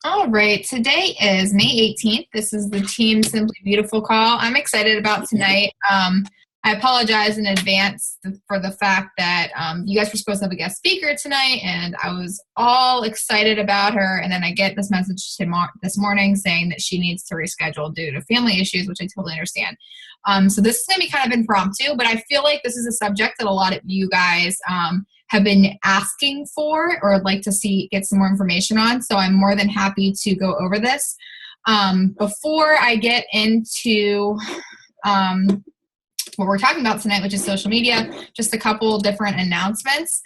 All right, today is May 18th. This is the Team Simply Beautiful call. I'm excited about tonight. I apologize in advance for the fact that you guys were supposed to have a guest speaker tonight, and I was all excited about her, and then I get this message this morning saying that she needs to reschedule due to family issues, which I totally understand. So this is going to be kind of impromptu, but I feel like this is a subject that a lot of you guys have been asking for or like to get some more information on. So I'm more than happy to go over this. Before I get into what we're talking about tonight, which is social media, just a couple different announcements.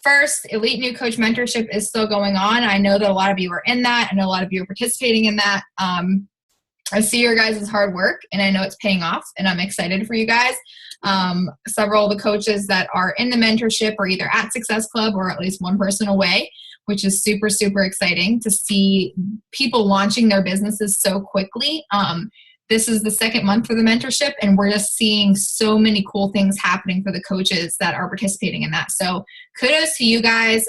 First, Elite New Coach Mentorship is still going on. I know that a lot of you are in that. I know a lot of you are participating in that. I see your guys' hard work, and I know it's paying off, and I'm excited for you guys. Several of the coaches that are in the mentorship are either at Success Club or at least one person away, which is super, super exciting to see people launching their businesses so quickly. This is the second month for the mentorship, and we're just seeing so many cool things happening for the coaches that are participating in that. So kudos to you guys.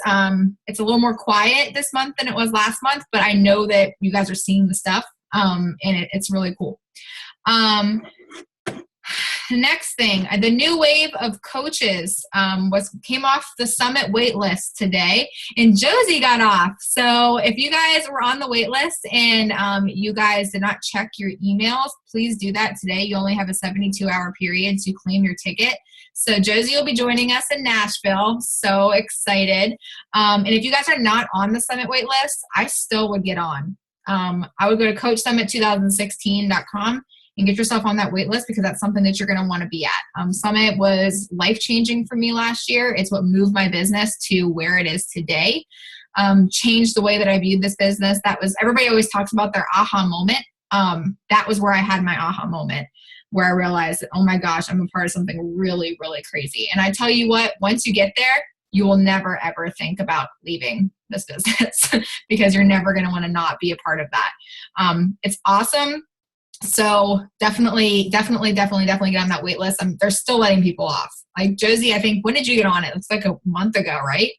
It's a little more quiet this month than it was last month, but I know that you guys are seeing the stuff, and it's really cool. Next thing, the new wave of coaches came off the summit wait list today, and Josie got off. So if you guys were on the wait list and you guys did not check your emails, please do that today. You only have a 72-hour period to claim your ticket. So Josie will be joining us in Nashville. So excited. And if you guys are not on the summit wait list, I still would get on. I would go to coachsummit2016.com and get yourself on that wait list, because that's something that you're going to want to be at. Summit was life-changing for me last year. It's what moved my business to where it is today. Changed the way that I viewed this business. Everybody always talks about their aha moment. That was where I had my aha moment, where I realized that, oh my gosh, I'm a part of something really, really crazy. And I tell you what, once you get there, you will never, ever think about leaving this business because you're never going to want to not be a part of that. It's awesome. So definitely get on that wait list. They're still letting people off. Like Josie, I think, when did you get on it? It's like a month ago, right?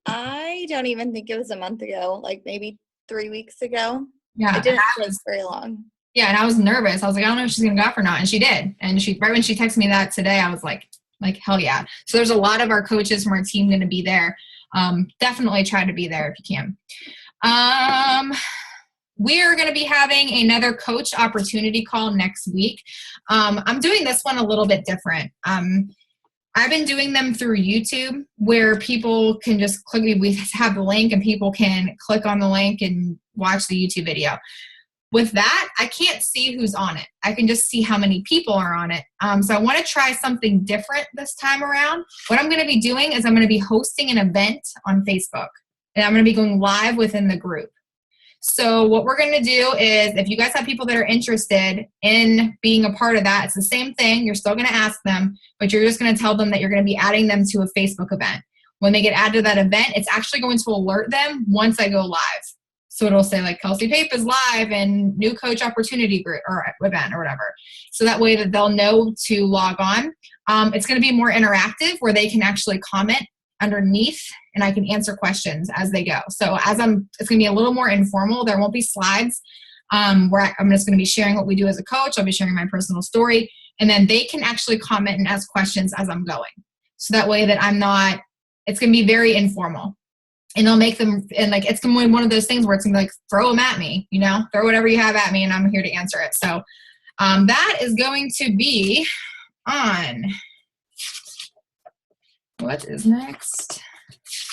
I don't even think it was a month ago, like maybe 3 weeks ago. Yeah. It didn't take very long. Yeah, and I was nervous. I was like, I don't know if she's going to go off or not. And she did. And right when she texted me that today, I was like, hell yeah. So there's a lot of our coaches from our team going to be there. Definitely try to be there if you can. We are going to be having another coach opportunity call next week. I'm doing this one a little bit different. I've been doing them through YouTube, where people can just click. We have the link and people can click on the link and watch the YouTube video. With that, I can't see who's on it. I can just see how many people are on it. So I want to try something different this time around. What I'm going to be doing is I'm going to be hosting an event on Facebook, and I'm going to be going live within the group. So what we're going to do is, if you guys have people that are interested in being a part of that, it's the same thing. You're still going to ask them, but you're just going to tell them that you're going to be adding them to a Facebook event. When they get added to that event, it's actually going to alert them once I go live. So it'll say like Kelsey Pape is live and new coach opportunity group or event or whatever. So that way that they'll know to log on. It's going to be more interactive, where they can actually comment underneath and I can answer questions as they go. So it's going to be a little more informal. There won't be slides where I'm just going to be sharing what we do as a coach. I'll be sharing my personal story, and then they can actually comment and ask questions as I'm going. So that way that it's going to be very informal, and they'll make them, and like, it's going to be one of those things where it's going to be like, throw them at me, throw whatever you have at me and I'm here to answer it. So that is going to be on, what is next?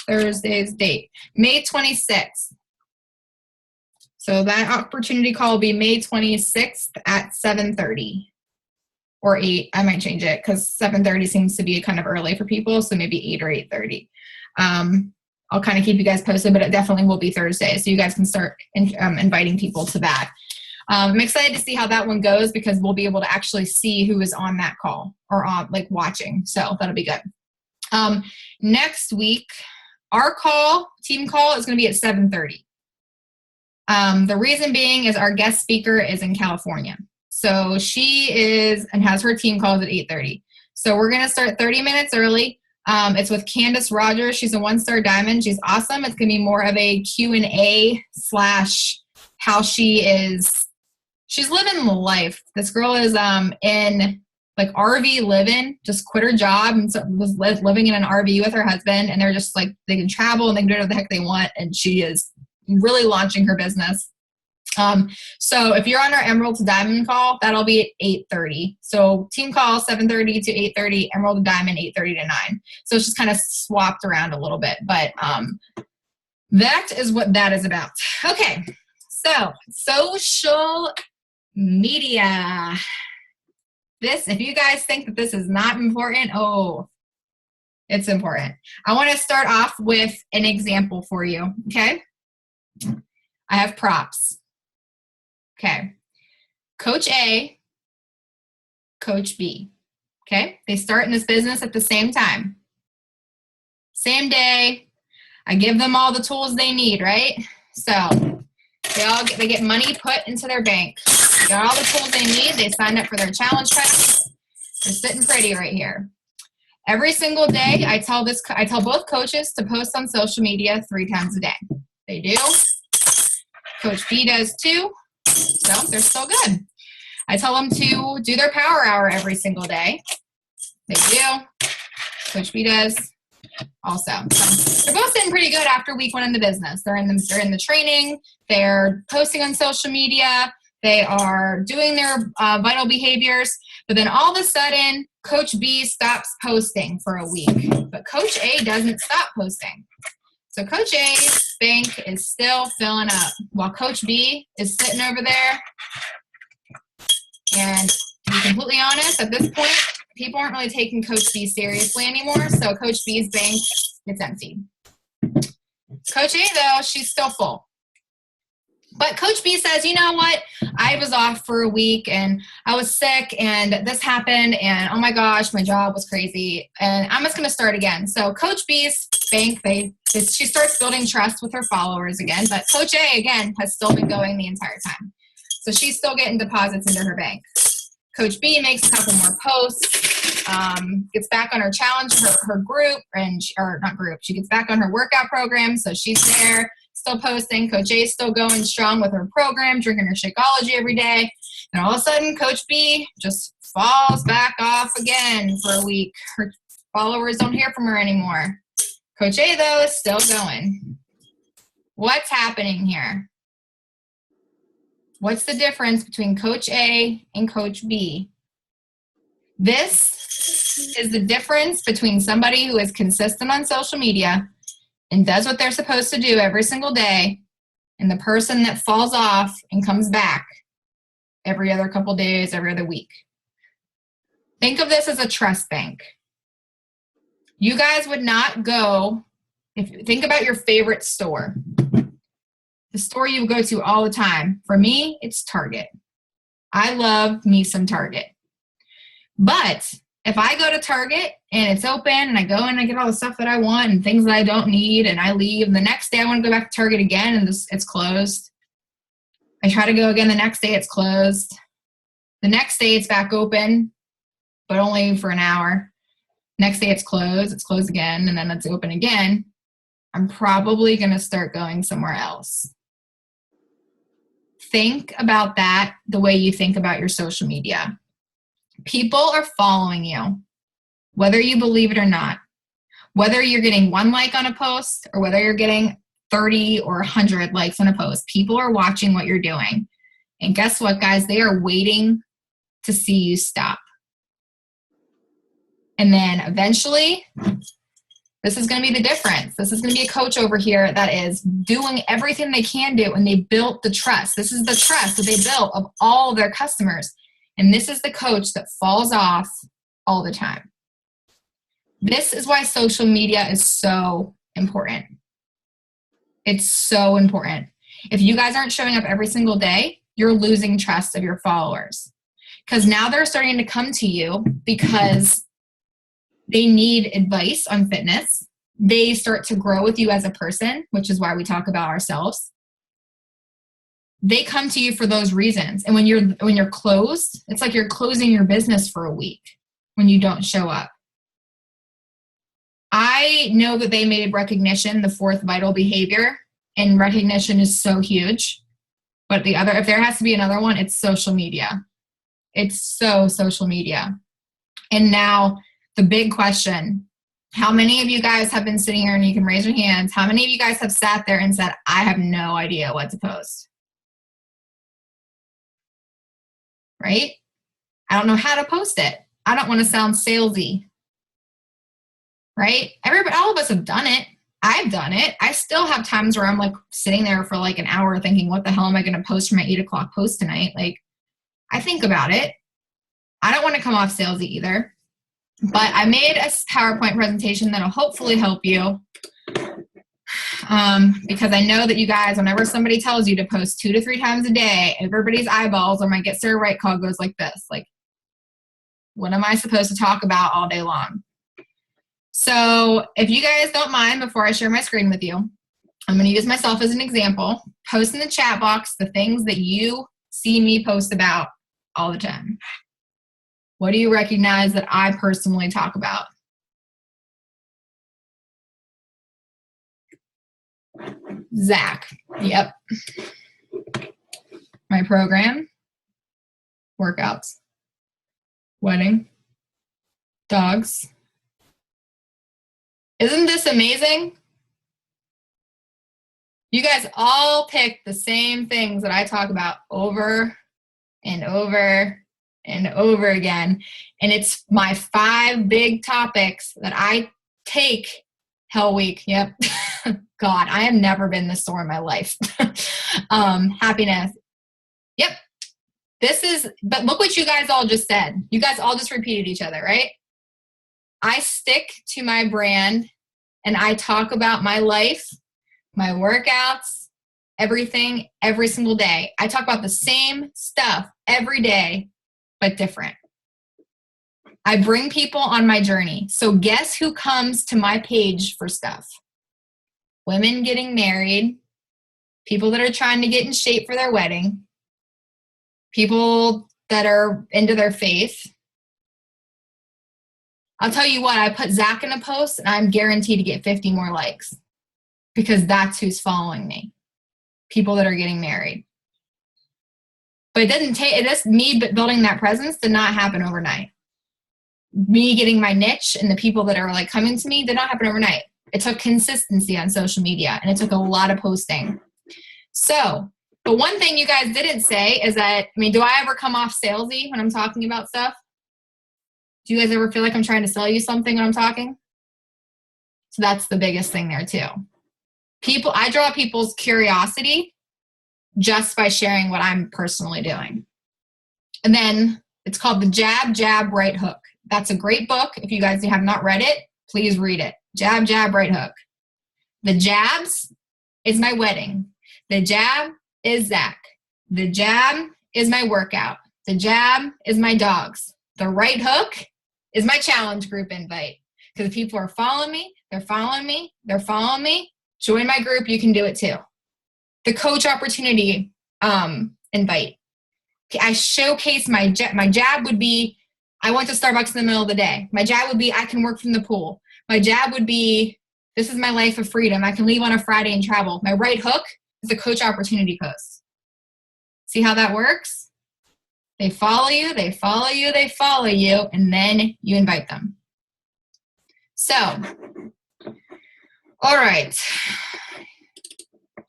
Thursday's date, May 26th. So that opportunity call will be May 26th at 7:30 or 8. I might change it because 7:30 seems to be kind of early for people. So maybe 8 or 8:30. I'll kind of keep you guys posted, but it definitely will be Thursday. So you guys can start inviting people to that. I'm excited to see how that one goes, because we'll be able to actually see who is on that call or on watching. So that'll be good. Next week, our team call is going to be at 7:30. The reason being is our guest speaker is in California. So she has her team calls at 8:30. So we're going to start 30 minutes early. It's with Candace Rogers. She's a 1-star diamond. She's awesome. It's going to be more of a Q&A / how she's living the life. This girl is in like RV living, just quit her job and was living in an RV with her husband, and they're just like, they can travel and they can do whatever the heck they want, and she is really launching her business. So if you're on our Emerald to Diamond call, that'll be at 8:30. So team call 7:30 to 8:30, Emerald to Diamond 8:30 to 9. So it's just kind of swapped around a little bit, but that is what that is about. Okay, so social media. This, if you guys think that this is not important, oh, it's important. I want to start off with an example for you, okay? I have props. Okay. Coach A, Coach B, okay? They start in this business at the same time. Same day. I give them all the tools they need, right? So they get money put into their bank. They got all the tools they need. They signed up for their challenge packs. They're sitting pretty right here. Every single day, I tell both coaches to post on social media 3 times a day. They do. Coach B does too. So they're still good. I tell them to do their power hour every single day. They do. Coach B does also. So they're both sitting pretty good after week 1 in the business. They're in the training. They're posting on social media. They are doing their vital behaviors. But then all of a sudden, Coach B stops posting for a week. But Coach A doesn't stop posting. So Coach A's bank is still filling up while Coach B is sitting over there. And to be completely honest, at this point, people aren't really taking Coach B seriously anymore. So Coach B's bank gets empty. Coach A, though, she's still full. But Coach B says, you know what? I was off for a week and I was sick and this happened and oh my gosh, my job was crazy and I'm just going to start again. So Coach B's bank, she starts building trust with her followers again, but Coach A, again, has still been going the entire time. So she's still getting deposits into her bank. Coach B makes a couple more posts, gets back on her challenge, her group, she gets back on her workout program, so she's there. Still posting. Coach A is still going strong with her program, drinking her Shakeology every day. And all of a sudden, Coach B just falls back off again for a week. Her followers don't hear from her anymore. Coach A, though, is still going. What's happening here? What's the difference between Coach A and Coach B? This is the difference between somebody who is consistent on social media and does what they're supposed to do every single day, and the person that falls off and comes back every other couple days, every other week. Think of this as a trust bank. You guys would not go, think about your favorite store. The store you go to all the time. For me, it's Target. I love me some Target. But if I go to Target and it's open and I go and I get all the stuff that I want and things that I don't need and I leave, and the next day I want to go back to Target again and it's closed. I try to go again the next day, it's closed. The next day it's back open, but only for an hour. Next day it's closed again, and then it's open again. I'm probably going to start going somewhere else. Think about that the way you think about your social media. People are following you, whether you believe it or not. Whether you're getting 1 like on a post or whether you're getting 30 or 100 likes on a post, people are watching what you're doing. And guess what, guys? They are waiting to see you stop. And then eventually, this is going to be the difference. This is going to be a coach over here that is doing everything they can do, and they built the trust. This is the trust that they built of all of their customers. And this is the coach that falls off all the time. This is why social media is so important. It's so important. If you guys aren't showing up every single day, you're losing trust of your followers. Because now they're starting to come to you because they need advice on fitness. They start to grow with you as a person, which is why we talk about ourselves. They come to you for those reasons. And when you're closed, it's like you're closing your business for a week when you don't show up. I know that they made recognition the fourth vital behavior, and recognition is so huge. But the other, if there has to be another one, it's social media. It's so social media. And now the big question, how many of you guys have been sitting here, and you can raise your hands, how many of you guys have sat there and said, I have no idea what to post? Right? I don't know how to post it. I don't want to sound salesy. Right? Everybody, all of us have done it. I've done it. I still have times where I'm like sitting there for like an hour thinking, what the hell am I going to post for my 8 o'clock post tonight? Like, I think about it. I don't want to come off salesy either. But I made a PowerPoint presentation that'll hopefully help you. Because I know that you guys, whenever somebody tells you to post 2 to 3 times a day, everybody's eyeballs on my Get Sarah Right call goes like this. Like, what am I supposed to talk about all day long? So if you guys don't mind, before I share my screen with you, I'm going to use myself as an example. Post in the chat box the things that you see me post about all the time. What do you recognize that I personally talk about? Zach. Yep. My program. Workouts. Wedding. Dogs. Isn't this amazing? You guys all pick the same things that I talk about over and over and over again. And it's my 5 big topics that I take Hell Week. Yep. God, I have never been this sore in my life. Happiness. Yep. But look what you guys all just said. You guys all just repeated each other, right? I stick to my brand and I talk about my life, my workouts, everything, every single day. I talk about the same stuff every day, but different. I bring people on my journey. So guess who comes to my page for stuff? Women getting married, people that are trying to get in shape for their wedding, people that are into their faith. I'll tell you what, I put Zach in a post and I'm guaranteed to get 50 more likes because that's who's following me. People that are getting married. But me building that presence did not happen overnight. Me getting my niche and the people that are like coming to me did not happen overnight. It took consistency on social media and it took a lot of posting. So, but one thing you guys didn't say is that, do I ever come off salesy when I'm talking about stuff? Do you guys ever feel like I'm trying to sell you something when I'm talking? So that's the biggest thing there too. I draw people's curiosity just by sharing what I'm personally doing. And then it's called The Jab, Jab, Right Hook. That's a great book. If you guys have not read it, please read it. Jab, jab, right hook. The jabs is my wedding. The jab is Zach. The jab is my workout. The jab is my dogs. The right hook is my challenge group invite. Because people are following me, they're following me, they're following me. Join my group, you can do it too. The coach opportunity invite. I showcase my jab would be, I went to Starbucks in the middle of the day. My jab would be, I can work from the pool. My jab would be, this is my life of freedom. I can leave on a Friday and travel. My right hook is a coach opportunity post. See how that works? They follow you, they follow you, they follow you, and then you invite them. So, all right.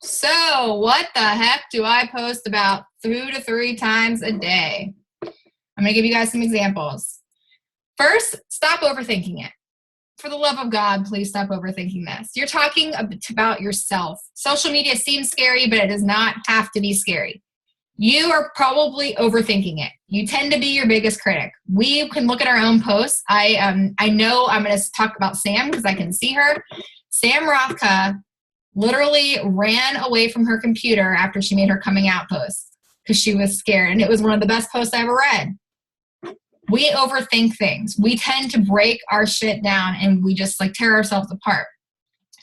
So what the heck do I post about 2 to 3 times a day? I'm going to give you guys some examples. First, stop overthinking it. For the love of God, please stop overthinking this. You're talking about yourself. Social media seems scary, but it does not have to be scary. You are probably overthinking it. You tend to be your biggest critic. We can look at our own posts. I know I'm going to talk about Sam because I can see her. Sam Rothka literally ran away from her computer after she made her coming out post because she was scared. And it was one of the best posts I ever read. We overthink things. We tend to break our shit down and we just like tear ourselves apart.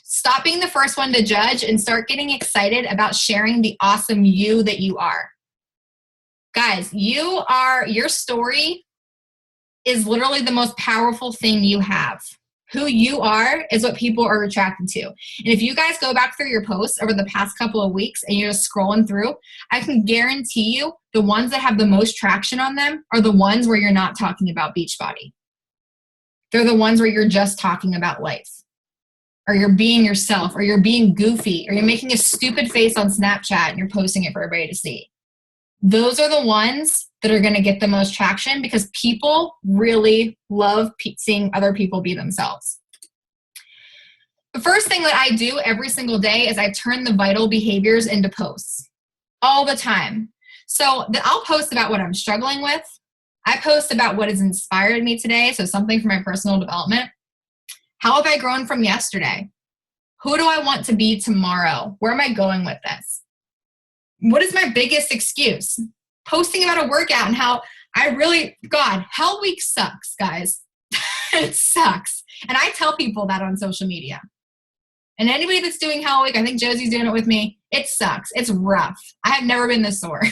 Stop being the first one to judge and start getting excited about sharing the awesome you that you are. Guys, your story is literally the most powerful thing you have. Who you are is what people are attracted to. And if you guys go back through your posts over the past couple of weeks and you're just scrolling through, I can guarantee you the ones that have the most traction on them are the ones where you're not talking about Beachbody. They're the ones where you're just talking about life, or you're being yourself, or you're being goofy, or you're making a stupid face on Snapchat and you're posting it for everybody to see. Those are the ones that are going to get the most traction because people really love seeing other people be themselves. The first thing that I do every single day is I turn the vital behaviors into posts all the time. So I'll post about what I'm struggling with. I post about what has inspired me today, so something for my personal development. How have I grown from yesterday? Who do I want to be tomorrow? Where am I going with this? What is my biggest excuse? Posting about a workout and how Hell Week sucks, guys. It sucks. And I tell people that on social media. And anybody that's doing Hell Week, I think Josie's doing it with me, it sucks. It's rough. I have never been this sore.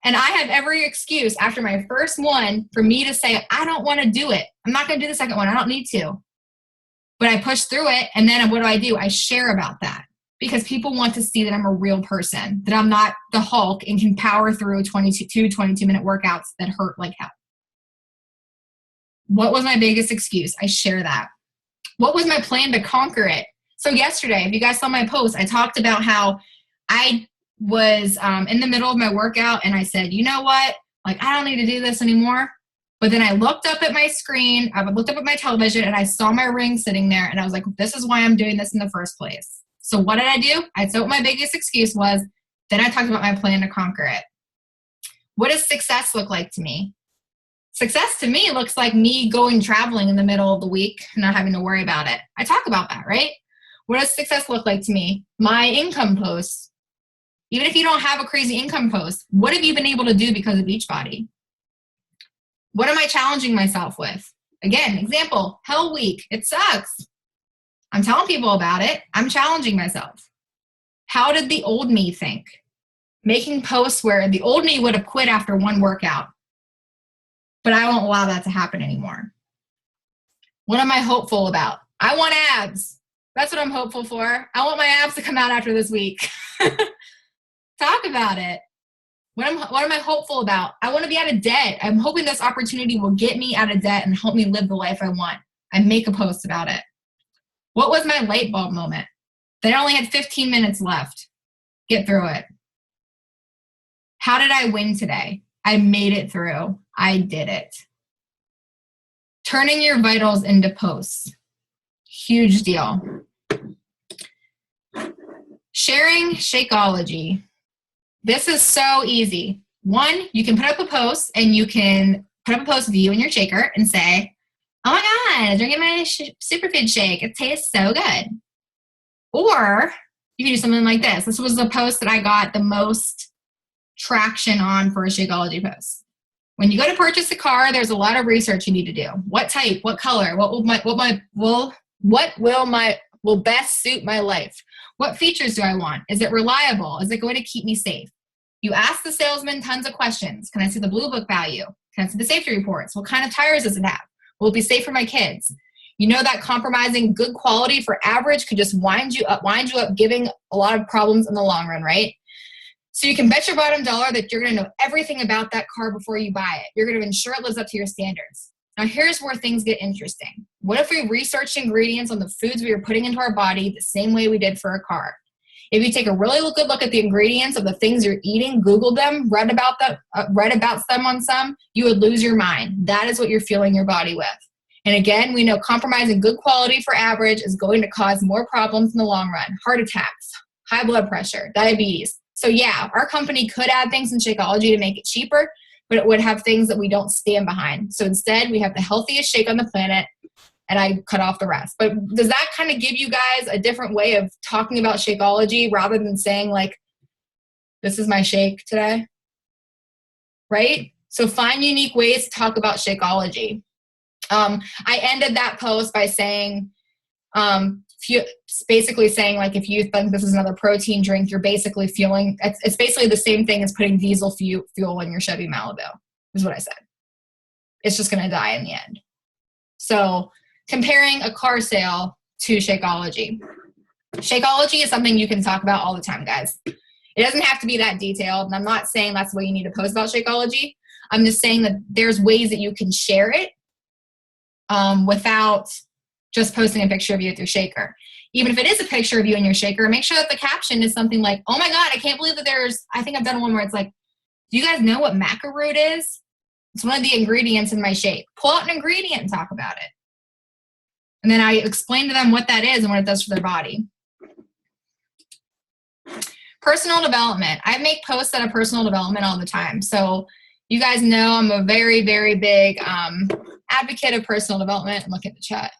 And I have every excuse after my first one for me to say, I don't want to do it. I'm not going to do the second one. I don't need to. But I push through it. And then what do? I share about that. Because people want to see that I'm a real person, that I'm not the Hulk and can power through 22-minute workouts that hurt like hell. What was my biggest excuse? I share that. What was my plan to conquer it? So yesterday, if you guys saw my post, I talked about how I was in the middle of my workout and I said, you know what? Like, I don't need to do this anymore. But then I looked up at my screen, I looked up at my television, and I saw my ring sitting there. And I was like, this is why I'm doing this in the first place. So what did I do? I said what my biggest excuse was. Then I talked about my plan to conquer it. What does success look like to me? Success to me looks like me going traveling in the middle of the week and not having to worry about it. I talk about that, right? What does success look like to me? My income posts. Even if you don't have a crazy income post, what have you been able to do because of Beachbody? What am I challenging myself with? Again, example, Hell Week. It sucks. I'm telling people about it. I'm challenging myself. How did the old me think? Making posts where the old me would have quit after one workout. But I won't allow that to happen anymore. What am I hopeful about? I want abs. That's what I'm hopeful for. I want my abs to come out after this week. Talk about it. What am I hopeful about? I want to be out of debt. I'm hoping this opportunity will get me out of debt and help me live the life I want. I make a post about it. What was my light bulb moment? That I only had 15 minutes left. Get through it. How did I win today? I made it through. I did it. Turning your vitals into posts. Huge deal. Sharing Shakeology. This is so easy. One, you can put up a post and you can put up a post of you and your shaker and say, oh my God, drinking my superfood shake. It tastes so good. Or you can do something like this. This was the post that I got the most traction on for a Shakeology post. When you go to purchase a car, there's a lot of research you need to do. What type? What color? What will best suit my life? What features do I want? Is it reliable? Is it going to keep me safe? You ask the salesman tons of questions. Can I see the Blue Book value? Can I see the safety reports? What kind of tires does it have? Will it be safe for my kids? You know that compromising good quality for average could just wind you up, giving a lot of problems in the long run, right? So you can bet your bottom dollar that you're going to know everything about that car before you buy it. You're going to ensure it lives up to your standards. Now here's where things get interesting. What if we researched ingredients on the foods we are putting into our body the same way we did for a car? If you take a really good look at the ingredients of the things you're eating, Google them, read about them on some, you would lose your mind. That is what you're fueling your body with. And again, we know compromising good quality for average is going to cause more problems in the long run. Heart attacks, high blood pressure, diabetes. So yeah, our company could add things in Shakeology to make it cheaper, but it would have things that we don't stand behind. So instead, we have the healthiest shake on the planet, and I cut off the rest. But does that kind of give you guys a different way of talking about Shakeology rather than saying like, this is my shake today? Right? So find unique ways to talk about Shakeology. I ended that post by saying, basically saying like, if you think this is another protein drink, you're basically feeling, it's basically the same thing as putting diesel fuel in your Chevy Malibu, is what I said. It's just going to die in the end. So comparing a car sale to Shakeology. Shakeology is something you can talk about all the time, guys. It doesn't have to be that detailed, and I'm not saying that's the way you need to post about Shakeology. I'm just saying that there's ways that you can share it without just posting a picture of you with your shaker. Even if it is a picture of you and your shaker, make sure that the caption is something like, oh my God, I can't believe that I think I've done one where it's like, do you guys know what maca root is? It's one of the ingredients in my shake. Pull out an ingredient and talk about it. And then I explain to them what that is and what it does for their body. Personal development. I make posts out of personal development all the time. So you guys know I'm a very, very big advocate of personal development. Look at the chat.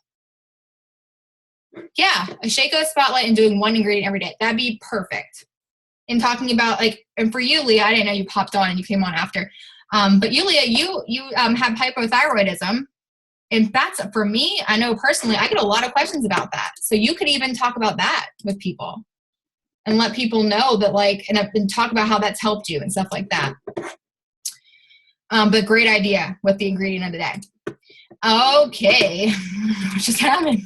Yeah, a Shakeo spotlight and doing one ingredient every day. That'd be perfect. And talking about and for you, Leah, I didn't know you popped on and you came on after. But you, Leah, you have hypothyroidism. And that's, for me, I know personally, I get a lot of questions about that. So you could even talk about that with people and let people know that and talk about how that's helped you and stuff like that. But great idea with the ingredient of the day. Okay, what just happened?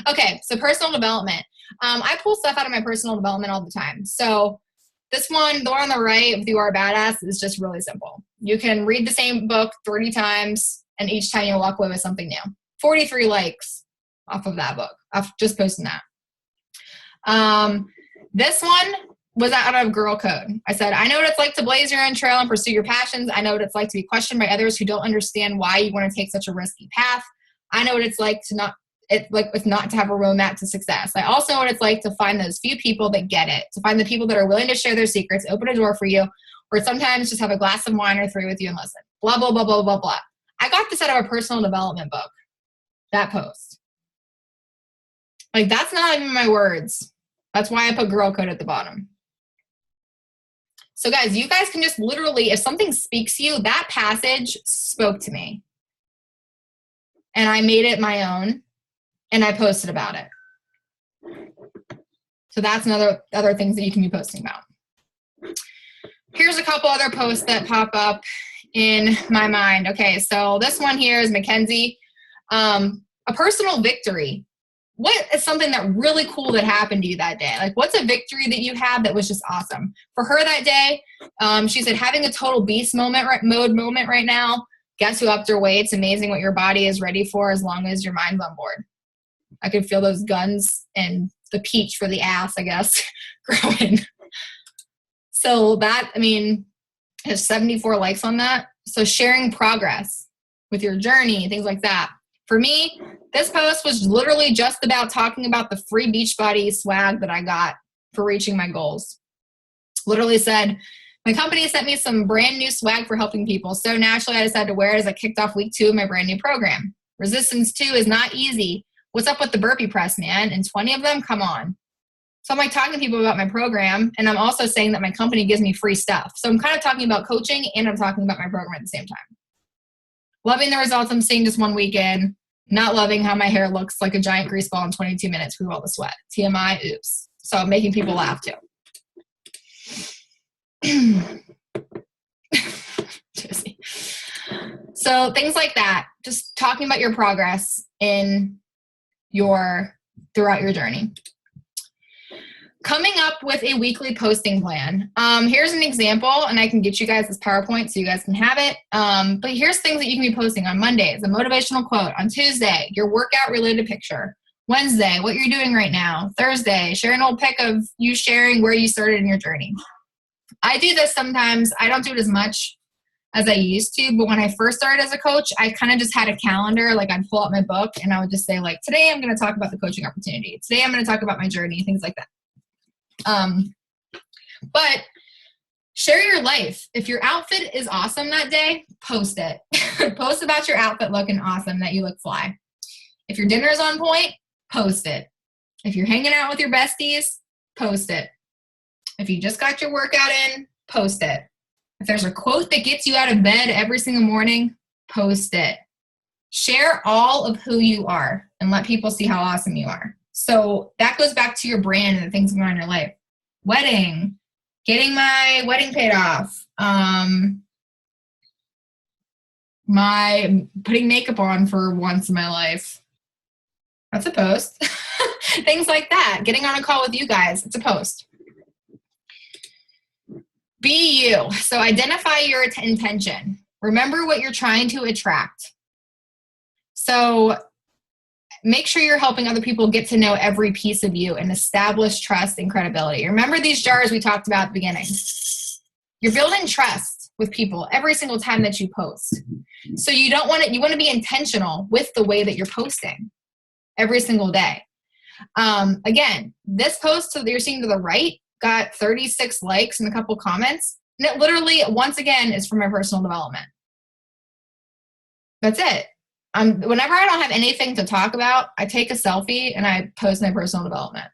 Okay, so personal development. I pull stuff out of my personal development all the time. So this one, the one on the right with You Are a Badass, is just really simple. You can read the same book 30 times, and each time you'll walk away with something new. 43 likes off of that book, off just posting that. This one was out of Girl Code. I said, I know what it's like to blaze your own trail and pursue your passions. I know what it's like to be questioned by others who don't understand why you want to take such a risky path. I know what it's like to not to have a roadmap to success. I also know what it's like to find those few people that get it, to find the people that are willing to share their secrets, open a door for you, or sometimes just have a glass of wine or three with you and listen. Blah, blah, blah, blah, blah, blah. I got this out of a personal development book, that post. That's not even my words. That's why I put Girl Code at the bottom. So guys, you guys can just literally, if something speaks to you, that passage spoke to me. And I made it my own, and I posted about it. So that's other things that you can be posting about. Here's a couple other posts that pop up in my mind. Okay, so this one here is Mackenzie. A personal victory. What is something that really cool that happened to you that day? What's a victory that you had that was just awesome? For her that day, she said, having a total beast mode moment right now. Guess who upped her weight? It's amazing what your body is ready for as long as your mind's on board. I could feel those guns and the peach for the ass, I guess, growing. So that, has 74 likes on that. So sharing progress with your journey, things like that. For me, this post was literally just about talking about the free Beachbody swag that I got for reaching my goals. Literally said, my company sent me some brand new swag for helping people. So naturally, I decided to wear it as I kicked off week 2 of my brand new program. Resistance 2 is not easy. What's up with the burpee press, man? And 20 of them? Come on. So I'm talking to people about my program, and I'm also saying that my company gives me free stuff. So I'm kind of talking about coaching, and I'm talking about my program at the same time. Loving the results I'm seeing just one weekend. Not loving how my hair looks like a giant grease ball in 22 minutes through all the sweat. TMI, oops. So I'm making people laugh too. So things like that, just talking about your progress throughout your journey. Coming up with a weekly posting plan. Here's an example, and I can get you guys this PowerPoint so you guys can have it. But here's things that you can be posting on Mondays, a motivational quote. On Tuesday, your workout related picture. Wednesday, what you're doing right now. Thursday, share an old pic of you sharing where you started in your journey. I do this sometimes. I don't do it as much as I used to, but when I first started as a coach, I kind of just had a calendar. I'd pull out my book and I would just say today I'm going to talk about the coaching opportunity. Today I'm going to talk about my journey, things like that. But share your life. If your outfit is awesome that day, post it. Post about your outfit looking awesome, that you look fly. If your dinner is on point, post it. If you're hanging out with your besties, post it. If you just got your workout in, post it. If there's a quote that gets you out of bed every single morning, post it. Share all of who you are and let people see how awesome you are. So that goes back to your brand and the things going on in your life. Wedding, getting my wedding paid off, My putting makeup on for once in my life. That's a post. Things like that. Getting on a call with you guys. It's a post. Be you. So identify your intention. Remember what you're trying to attract. So make sure you're helping other people get to know every piece of you and establish trust and credibility. Remember these jars we talked about at the beginning. You're building trust with people every single time that you post. So you want to be intentional with the way that you're posting every single day. Again, this post that you're seeing to the right got 36 likes and a couple comments. And it literally, once again, is for my personal development. That's it. Whenever I don't have anything to talk about, I take a selfie and I post my personal development.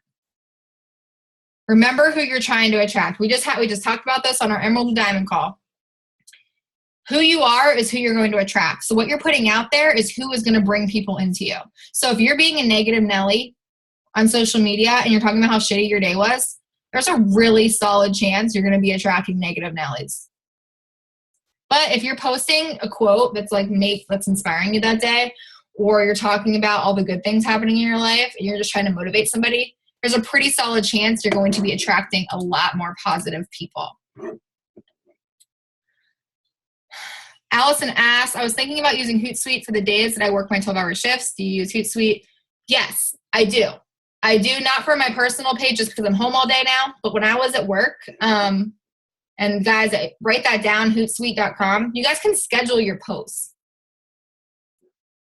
Remember who you're trying to attract. We just talked about this on our Emerald and Diamond call. Who you are is who you're going to attract. So what you're putting out there is who is going to bring people into you. So if you're being a negative Nelly on social media and you're talking about how shitty your day was, there's a really solid chance you're going to be attracting negative Nellies. But if you're posting a quote that's inspiring you that day, or you're talking about all the good things happening in your life and you're just trying to motivate somebody, there's a pretty solid chance you're going to be attracting a lot more positive people. Allison asked, I was thinking about using Hootsuite for the days that I work my 12-hour shifts. Do you use Hootsuite? Yes, I do. I do, not for my personal page just because I'm home all day now, but when I was at work, and guys, write that down, hootsuite.com. You guys can schedule your posts.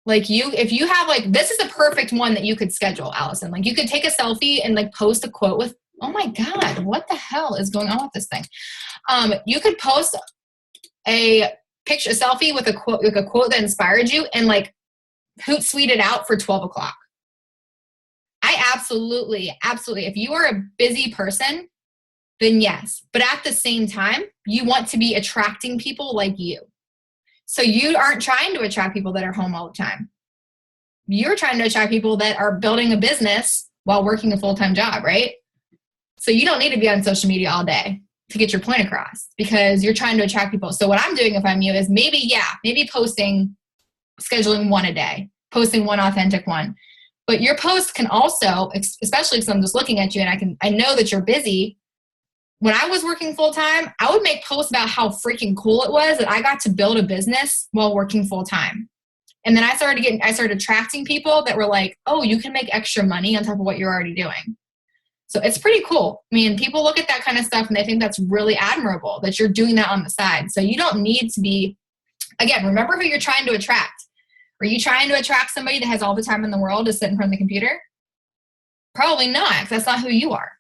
If you have this is a perfect one that you could schedule, Allison. You could take a selfie and post a quote with, oh my God, what the hell is going on with this thing? You could post a selfie with a quote that inspired you and Hootsuite it out for 12 o'clock. I absolutely, if you are a busy person, then yes. But at the same time, you want to be attracting people like you. So you aren't trying to attract people that are home all the time. You're trying to attract people that are building a business while working a full-time job, right? So you don't need to be on social media all day to get your point across because you're trying to attract people. So what I'm doing if I'm you is maybe posting, scheduling one a day, posting one authentic one. But your post can also, especially because I'm just looking at you and I know that you're busy. When I was working full time, I would make posts about how freaking cool it was that I got to build a business while working full time. And then I started attracting people that were like, oh, you can make extra money on top of what you're already doing. So it's pretty cool. I mean, people look at that kind of stuff and they think that's really admirable that you're doing that on the side. So you don't need to be, again, remember who you're trying to attract. Are you trying to attract somebody that has all the time in the world to sit in front of the computer? Probably not, because that's not who you are.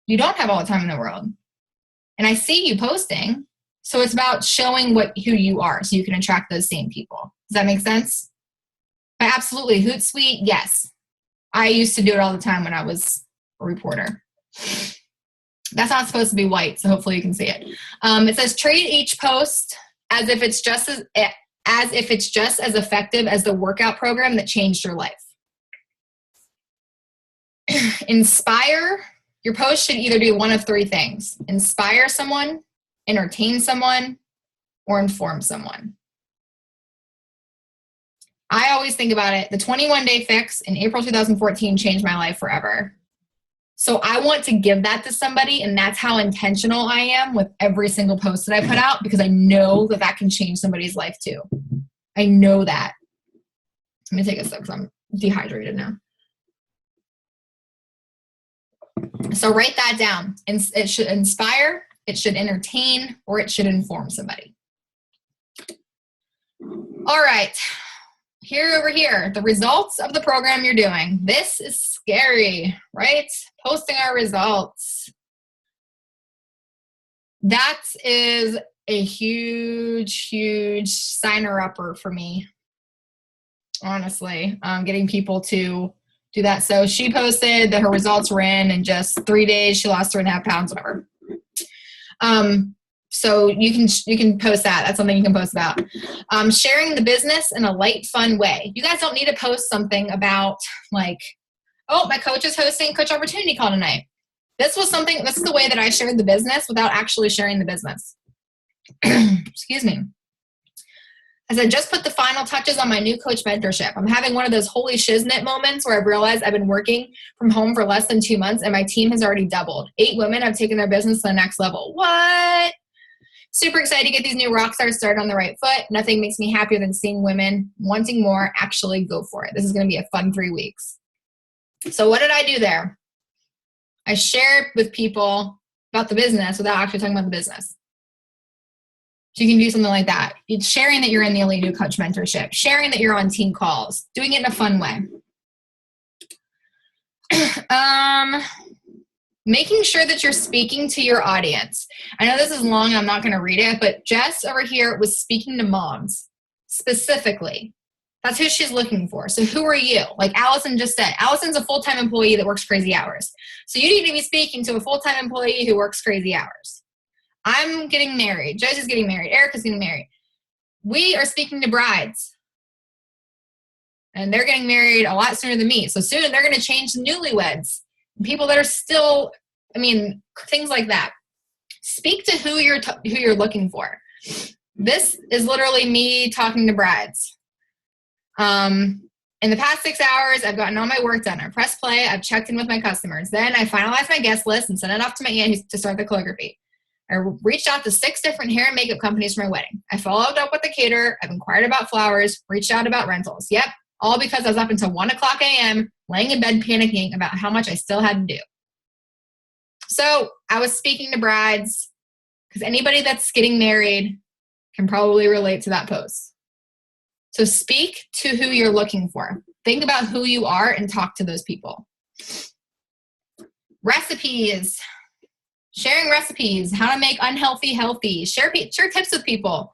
You don't have all the time in the world. And I see you posting, so it's about showing who you are so you can attract those same people. Does that make sense? But absolutely, Hootsuite, yes. I used to do it all the time when I was a reporter. That's not supposed to be white, so hopefully you can see it. It says trade each post as if it's just as effective as the workout program that changed your life. Inspire. Your post should either do one of three things: inspire someone, entertain someone, or inform someone. I always think about it. The 21-day fix in April 2014 changed my life forever. So I want to give that to somebody, and that's how intentional I am with every single post that I put out, because I know that can change somebody's life too. I know that. Let me take a sip because I'm dehydrated now. So write that down. It should inspire, it should entertain, or it should inform somebody. All right. Over here, the results of the program you're doing. This is scary, right? Posting our results. That is a huge, huge signer-upper for me, honestly. Getting people to do that. So she posted that her results were in just 3 days. She lost 3.5 pounds, whatever. So you can post that. That's something you can post about. Sharing the business in a light, fun way. You guys don't need to post something about oh, my coach is hosting Coach Opportunity Call tonight. This is the way that I shared the business without actually sharing the business. Excuse me. I said, just put the final touches on my new coach mentorship. I'm having one of those holy shiznit moments where I've realized I've been working from home for less than 2 months and my team has already doubled. 8 women have taken their business to the next level. What? Super excited to get these new rock stars started on the right foot. Nothing makes me happier than seeing women wanting more actually go for it. This is going to be a fun 3 weeks. So what did I do there? I shared with people about the business without actually talking about the business. So you can do something like that. It's sharing that you're in the Elite New Coach Mentorship, sharing that you're on team calls, doing it in a fun way. Making sure that you're speaking to your audience. I know this is long and I'm not going to read it, but Jess over here was speaking to moms specifically. That's who she's looking for. So who are you? Like Allison just said, Allison's a full-time employee that works crazy hours. So you need to be speaking to a full-time employee who works crazy hours. I'm getting married. Jess is getting married. Erica's getting married. We are speaking to brides. And they're getting married a lot sooner than me. So soon they're going to change to newlyweds. People that are still, things like that. Speak to who you're looking for. This is literally me talking to brides. In the past 6 hours, I've gotten all my work done. I press play. I've checked in with my customers. Then I finalized my guest list and sent it off to my aunt to start the calligraphy. I reached out to 6 different hair and makeup companies for my wedding. I followed up with the caterer. I've inquired about flowers, reached out about rentals. Yep, all because I was up until 1 o'clock a.m. laying in bed panicking about how much I still had to do. So I was speaking to brides because anybody that's getting married can probably relate to that post. So speak to who you're looking for. Think about who you are and talk to those people. Recipes. Sharing recipes, how to make unhealthy healthy. Share tips with people.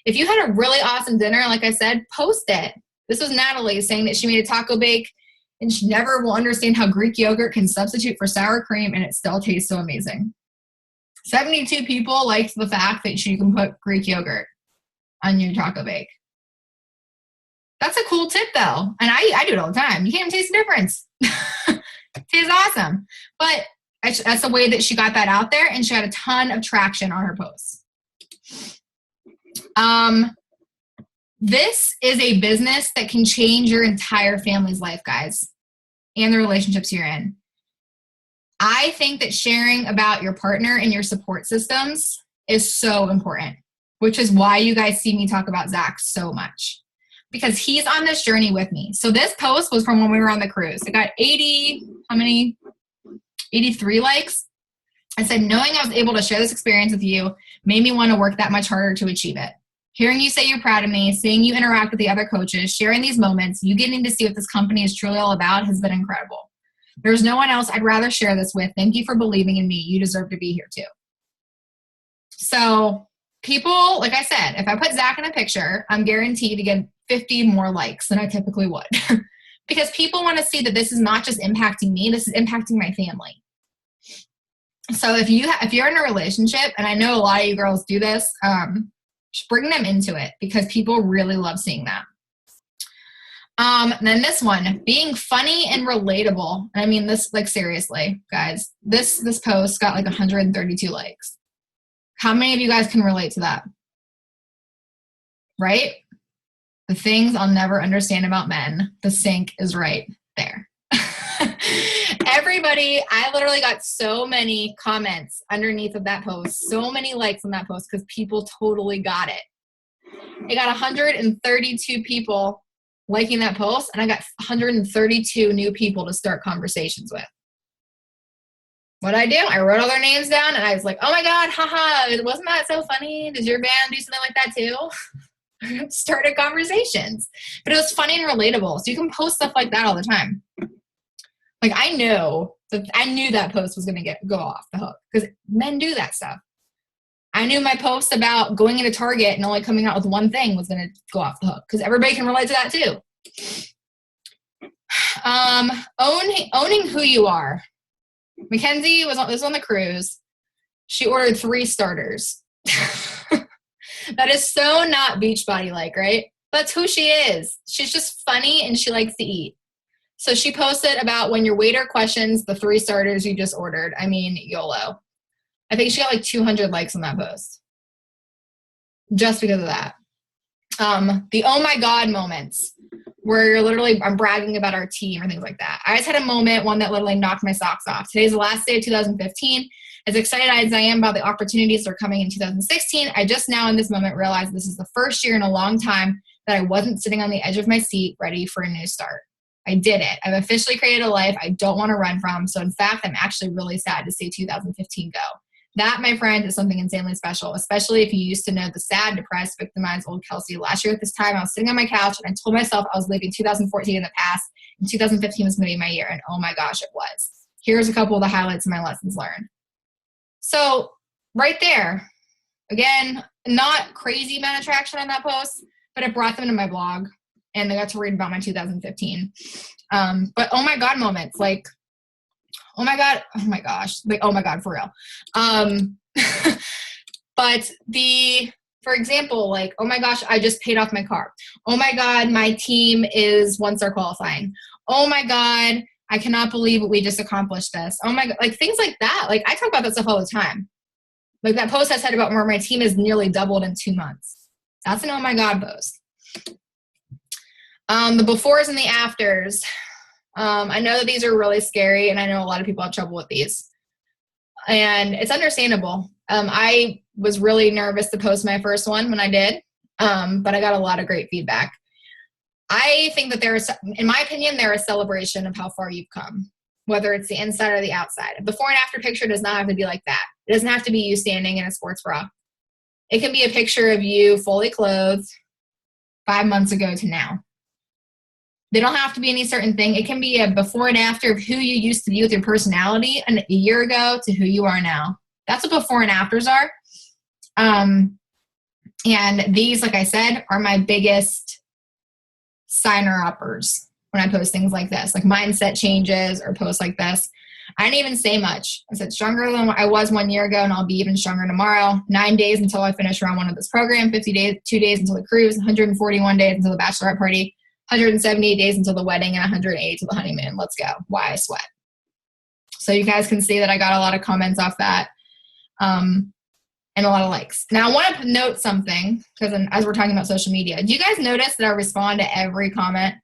If you had a really awesome dinner, like I said, post it. This was Natalie saying that she made a taco bake and she never will understand how Greek yogurt can substitute for sour cream and it still tastes so amazing. 72 people liked the fact that you can put Greek yogurt on your taco bake. That's a cool tip though. And I do it all the time. You can't even taste the difference. It tastes awesome. But that's the way that she got that out there, and she had a ton of traction on her posts. This is a business that can change your entire family's life, guys, and the relationships you're in. I think that sharing about your partner and your support systems is so important, which is why you guys see me talk about Zach so much, because he's on this journey with me. So this post was from when we were on the cruise. It got 83 likes. I said, knowing I was able to share this experience with you made me want to work that much harder to achieve it. Hearing you say you're proud of me, seeing you interact with the other coaches, sharing these moments, you getting to see what this company is truly all about has been incredible. There's no one else I'd rather share this with. Thank you for believing in me. You deserve to be here too. So people, like I said, if I put Zach in a picture, I'm guaranteed to get 50 more likes than I typically would. Because people want to see that this is not just impacting me, this is impacting my family. So if you're in a relationship, and I know a lot of you girls do this, just bring them into it because people really love seeing that. Then this one, being funny and relatable. I mean this, like, seriously, guys, this post got like 132 likes. How many of you guys can relate to that? Right? The things I'll never understand about men, the sink is right there. Everybody, I literally got so many comments underneath of that post, so many likes on that post because people totally got it. It got 132 people liking that post, and I got 132 new people to start conversations with. What I do, I wrote all their names down, and I was like, oh my God, haha, wasn't that so funny? Does your band do something like that too? Started conversations. But it was funny and relatable, so you can post stuff like that all the time. Like, I knew that post was going to go off the hook because men do that stuff. I knew my post about going into Target and only coming out with one thing was going to go off the hook because everybody can relate to that too. Owning who you are. Mackenzie was on the cruise. She ordered 3 starters. That is so not Beachbody-like, right? That's who she is. She's just funny and she likes to eat. So she posted about when your waiter questions the 3 starters you just ordered. I mean, YOLO. I think she got like 200 likes on that post. Just because of that. The oh my God moments where you're literally, I'm bragging about our team or things like that. I just had a moment, one that literally knocked my socks off. Today's the last day of 2015. As excited as I am about the opportunities that are coming in 2016, I just now in this moment realized this is the first year in a long time that I wasn't sitting on the edge of my seat ready for a new start. I did it. I've officially created a life I don't want to run from. So in fact, I'm actually really sad to see 2015 go. That, my friend, is something insanely special, especially if you used to know the sad, depressed, victimized old Kelsey. Last year at this time, I was sitting on my couch and I told myself I was leaving 2014 in the past and 2015 was going to be my year. And oh my gosh, it was. Here's a couple of the highlights of my lessons learned. So right there, again, not crazy amount of traction on that post, but it brought them to my blog and they got to read about my 2015. But oh my God moments, like, oh my gosh, like, oh my God, for real. But for example, like, oh my gosh, I just paid off my car. Oh my God, my team is one-star qualifying. Oh my God, I cannot believe we just accomplished this. Oh my God, like things like that. Like I talk about that stuff all the time. Like that post I said about where my team is nearly doubled in 2 months. That's an oh my God post. The befores and the afters. I know that these are really scary and I know a lot of people have trouble with these. And it's understandable. I was really nervous to post my first one when I did, but I got a lot of great feedback. I think that in my opinion, they're a celebration of how far you've come, whether it's the inside or the outside. A before and after picture does not have to be like that. It doesn't have to be you standing in a sports bra. It can be a picture of you fully clothed 5 months ago to now. They don't have to be any certain thing. It can be a before and after of who you used to be with your personality a year ago to who you are now. That's what before and afters are. And these, like I said, are my biggest signer-uppers when I post things like this, like mindset changes or posts like this. I didn't even say much. I said stronger than I was 1 year ago, and I'll be even stronger tomorrow. 9 days until I finish round 1 of this program, 50 days, 2 days until the cruise, 141 days until the bachelorette party, 178 days until the wedding, and 108 to the honeymoon. Let's go. Why I sweat. So you guys can see that I got a lot of comments off that and a lot of likes. Now I want to note something because as we're talking about social media, do you guys notice that I respond to every comment?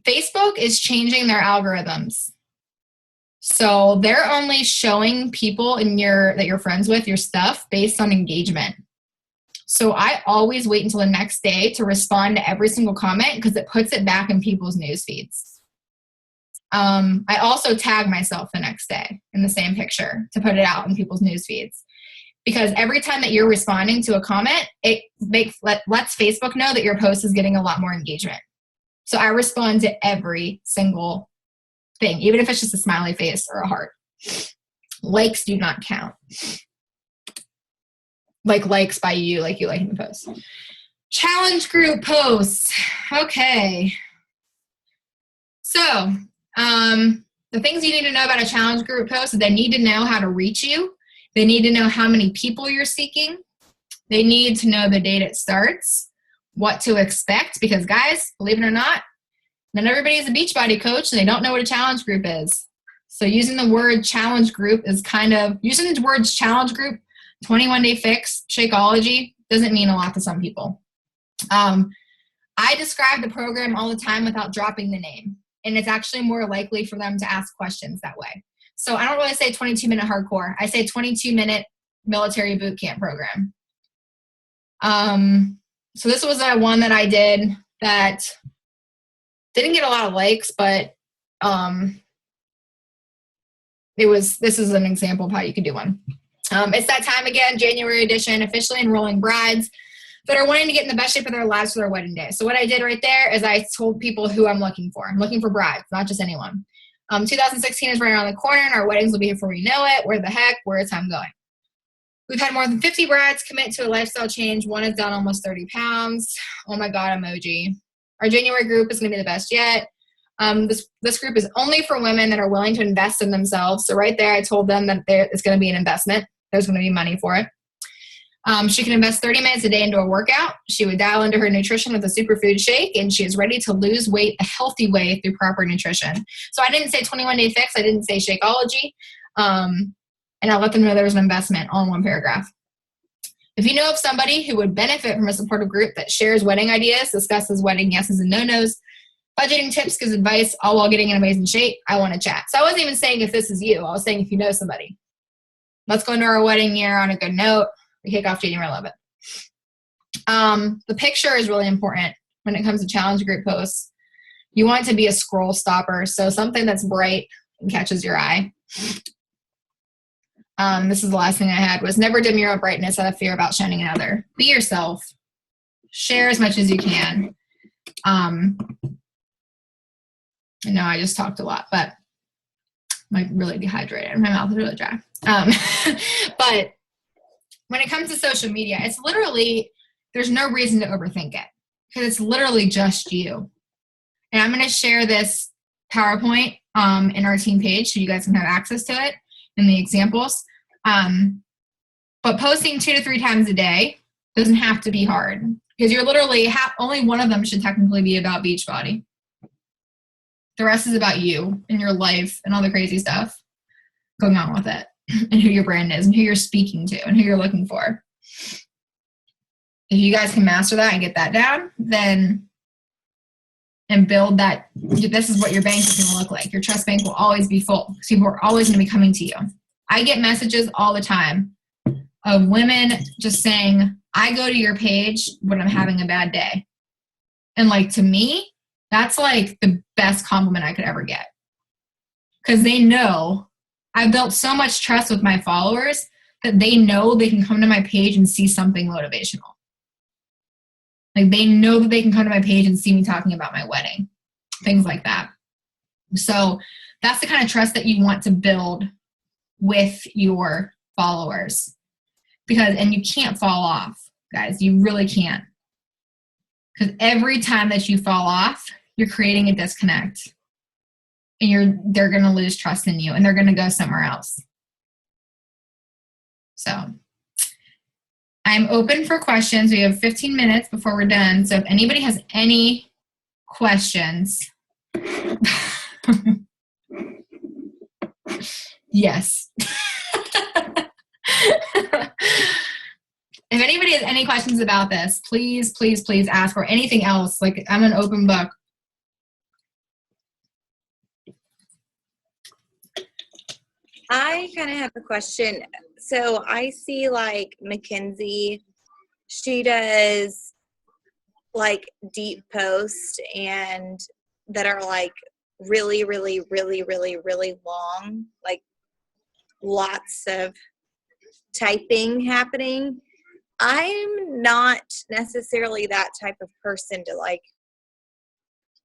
Facebook is changing their algorithms. So they're only showing people that you're friends with your stuff based on engagement. So I always wait until the next day to respond to every single comment because it puts it back in people's news feeds. I also tag myself the next day in the same picture to put it out in people's news feeds. Because every time that you're responding to a comment, it lets Facebook know that your post is getting a lot more engagement. So I respond to every single thing, even if it's just a smiley face or a heart. Likes do not count. Like likes by you, like you liking the post. Challenge group posts. Okay. So the things you need to know about a challenge group post is they need to know how to reach you. They need to know how many people you're seeking. They need to know the date it starts, what to expect, because guys, believe it or not, not everybody is a Beachbody coach and they don't know what a challenge group is. So using the word challenge group is using the words challenge group, 21-day fix, Shakeology, doesn't mean a lot to some people. I describe the program all the time without dropping the name, and it's actually more likely for them to ask questions that way. So I don't really say 22-minute hardcore. I say 22-minute military boot camp program. So this was one that I did that didn't get a lot of likes, but this is an example of how you could do one. It's that time again, January edition, officially enrolling brides that are wanting to get in the best shape of their lives for their wedding day. So what I did right there is I told people who I'm looking for. I'm looking for brides, not just anyone. 2016 is right around the corner, and our weddings will be here before we know it. Where the heck? Where is time going? We've had more than 50 brides commit to a lifestyle change. One has done almost 30 pounds. Oh my God, emoji. Our January group is going to be the best yet. This group is only for women that are willing to invest in themselves. So right there, I told them that it's going to be an investment. There's going to be money for it. She can invest 30 minutes a day into a workout. She would dial into her nutrition with a superfood shake, and she is ready to lose weight a healthy way through proper nutrition. So I didn't say 21-day fix. I didn't say Shakeology. And I let them know there was an investment all in one paragraph. If you know of somebody who would benefit from a supportive group that shares wedding ideas, discusses wedding yeses and no-nos, budgeting tips, gives advice, all while getting in amazing shape, I want to chat. So I wasn't even saying if this is you. I was saying if you know somebody. Let's go into our wedding year on a good note. We kick off January 11th. The picture is really important when it comes to challenge group posts. You want it to be a scroll stopper, so something that's bright and catches your eye. This is the last thing I had was never dim your own brightness out of fear about shining another. Be yourself. Share as much as you can. I know I just talked a lot, but I'm really dehydrated. My mouth is really dry. But when it comes to social media, it's literally, there's no reason to overthink it because it's literally just you. And I'm going to share this PowerPoint in our team page so you guys can have access to it and the examples. But posting 2 to 3 times a day doesn't have to be hard because you're literally only one of them should technically be about Beachbody. The rest is about you and your life and all the crazy stuff going on with it and who your brand is and who you're speaking to and who you're looking for. If you guys can master that and get that down, then and build that, this is what your bank is going to look like. Your trust bank will always be full because people are always going to be coming to you. I get messages all the time of women just saying, I go to your page when I'm having a bad day. And like, to me, that's like the best compliment I could ever get. Because they know I've built so much trust with my followers that they know they can come to my page and see something motivational. Like they know that they can come to my page and see me talking about my wedding, things like that. So that's the kind of trust that you want to build with your followers and you can't fall off, guys. You really can't. Because every time that you fall off, you're creating a disconnect and they're going to lose trust in you and they're going to go somewhere else. So I'm open for questions. We have 15 minutes before we're done. So if anybody has any questions, yes. If anybody has any questions about this, please, please, please ask, or anything else. Like, I'm an open book. I kind of have a question. So I see like Mackenzie, she does like deep posts and that are like really, really, really, really, really long, like lots of typing happening. I'm not necessarily that type of person to like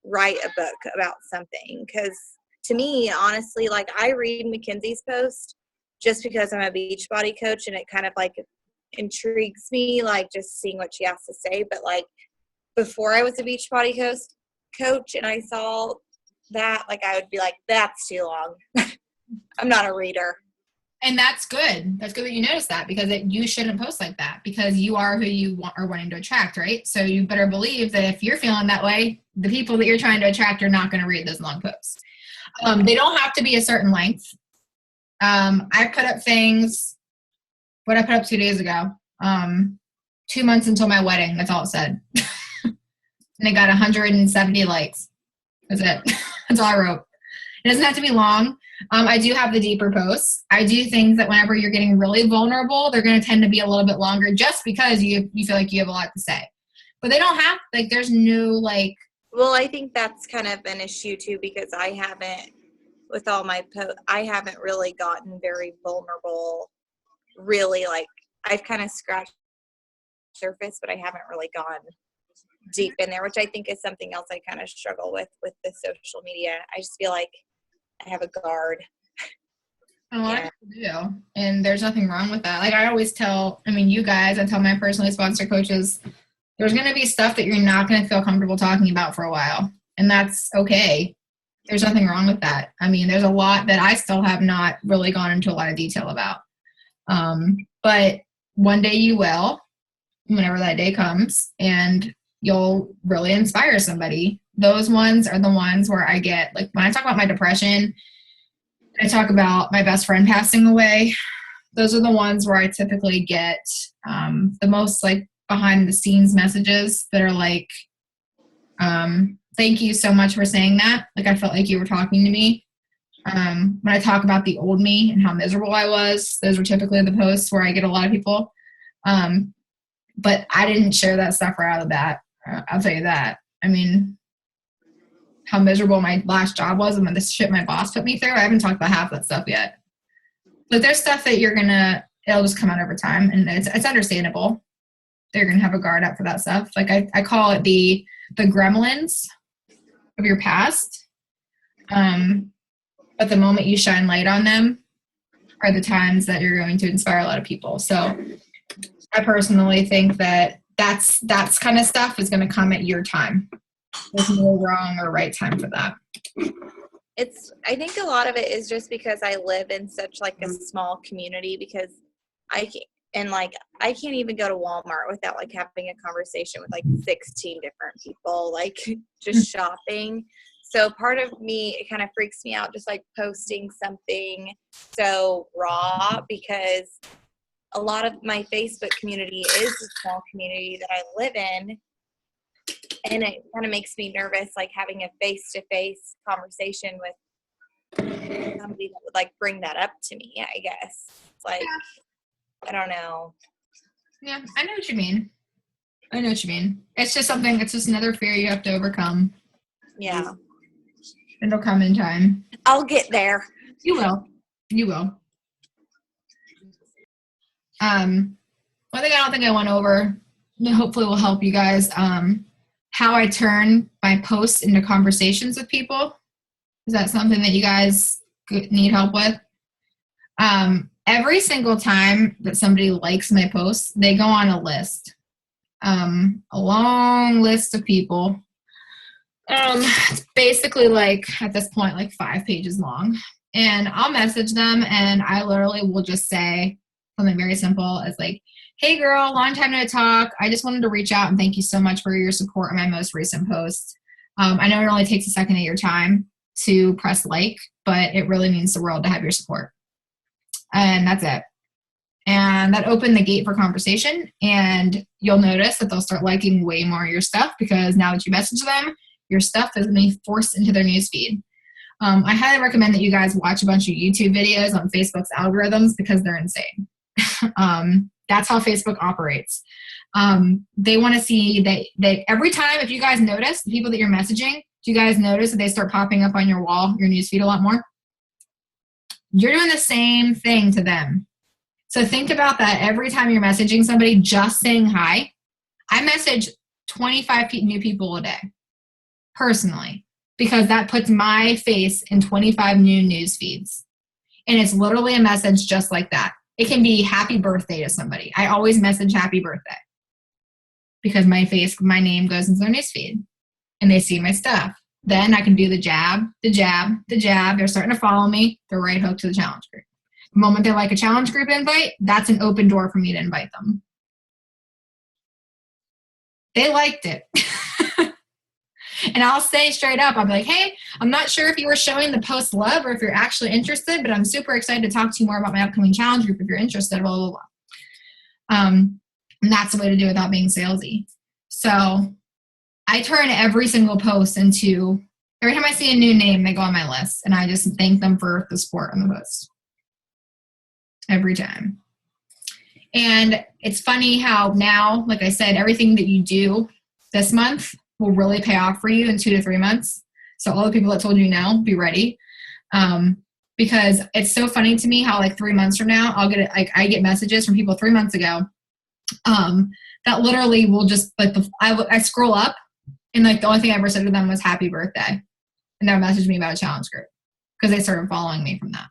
write a book about something because to me, honestly, like I read Mackenzie's post just because I'm a Beachbody coach and it kind of like intrigues me, like just seeing what she has to say. But like before I was a Beachbody coach and I saw that, like I would be like, that's too long. I'm not a reader. And that's good. That's good that you noticed that because you shouldn't post like that because you are who you are wanting to attract, right? So you better believe that if you're feeling that way, the people that you're trying to attract are not going to read those long posts. They don't have to be a certain length. I put up things, what I put up 2 days ago, 2 months until my wedding. That's all it said. And it got 170 likes. That's it. That's all I wrote. It doesn't have to be long. I do have the deeper posts. I do things that whenever you're getting really vulnerable, they're going to tend to be a little bit longer just because you feel like you have a lot to say. But they don't have, like, there's no, like. Well, I think that's kind of an issue, too, because I haven't, with all my posts, I haven't really gotten very vulnerable, really, like, I've kind of scratched the surface, but I haven't really gone deep in there, which I think is something else I kind of struggle with the social media. I just feel like I have a guard. A lot of people do, and there's nothing wrong with that. Like I always tell, you guys, I tell my personally sponsored coaches, there's going to be stuff that you're not going to feel comfortable talking about for a while, and that's okay. There's nothing wrong with that. There's a lot that I still have not really gone into a lot of detail about, but one day you will, whenever that day comes, and you'll really inspire somebody. Those ones are the ones where I get, like, when I talk about my depression, I talk about my best friend passing away. Those are the ones where I typically get the most like behind the scenes messages that are like, thank you so much for saying that. Like I felt like you were talking to me. When I talk about the old me and how miserable I was, those were typically the posts where I get a lot of people. But I didn't share that stuff right out of the bat. I'll tell you that. I mean, how miserable my last job was and the shit my boss put me through. I haven't talked about half that stuff yet. But there's stuff that it'll just come out over time, and it's understandable. They're gonna have a guard up for that stuff. Like I call it the gremlins of your past. But the moment you shine light on them are the times that you're going to inspire a lot of people. So I personally think that that's kind of stuff is going to come at your time. There's no wrong or right time for that. I think a lot of it is just because I live in such like a small community, because I can't even go to Walmart without like having a conversation with like 16 different people, like just shopping. So part of me, it kind of freaks me out just like posting something so raw, because a lot of my Facebook community is a small community that I live in. And it kind of makes me nervous, like having a face-to-face conversation with somebody that would like bring that up to me, I guess. Like, I don't know. Yeah, I know what you mean. It's just another fear you have to overcome. Yeah. It'll come in time. I'll get there. You will. One thing I don't think I went over, hopefully will help you guys, how I turn my posts into conversations with people. Is that something that you guys need help with? Every single time that somebody likes my posts, they go on a list, a long list of people. It's basically like at this point, like 5 pages long, and I'll message them and I literally will just say something very simple as like, hey girl, long time no talk. I just wanted to reach out and thank you so much for your support on my most recent post. I know it only takes a second of your time to press like, but it really means the world to have your support. And that's it. And that opened the gate for conversation, and you'll notice that they'll start liking way more of your stuff, because now that you message them, your stuff is being forced into their newsfeed. I highly recommend that you guys watch a bunch of YouTube videos on Facebook's algorithms, because they're insane. That's how Facebook operates. They want to see that every time, if you guys notice, the people that you're messaging, do you guys notice that they start popping up on your wall, your newsfeed a lot more? You're doing the same thing to them. So think about that every time you're messaging somebody, just saying hi. I message 25 new people a day, personally, because that puts my face in 25 new news feeds. And it's literally a message just like that. It can be happy birthday to somebody. I always message happy birthday, because my name goes into their news feed and they see my stuff. Then I can do the jab. They're starting to follow me. They're right hooked to the challenge group. The moment they like a challenge group invite, that's an open door for me to invite them. They liked it. And I'll say straight up, I'll be like, hey, I'm not sure if you were showing the post love or if you're actually interested, but I'm super excited to talk to you more about my upcoming challenge group if you're interested, blah, blah, blah. And that's the way to do it without being salesy. So I turn every single post into, every time I see a new name, they go on my list, and I just thank them for the support on the post. Every time. And it's funny how now, like I said, everything that you do this month will really pay off for you in 2 to 3 months. So all the people that told you no, be ready. Because it's so funny to me how like 3 months from now, I get messages from people 3 months ago that literally will just like, I scroll up and like the only thing I ever said to them was happy birthday. And they'll message me about a challenge group because they started following me from that.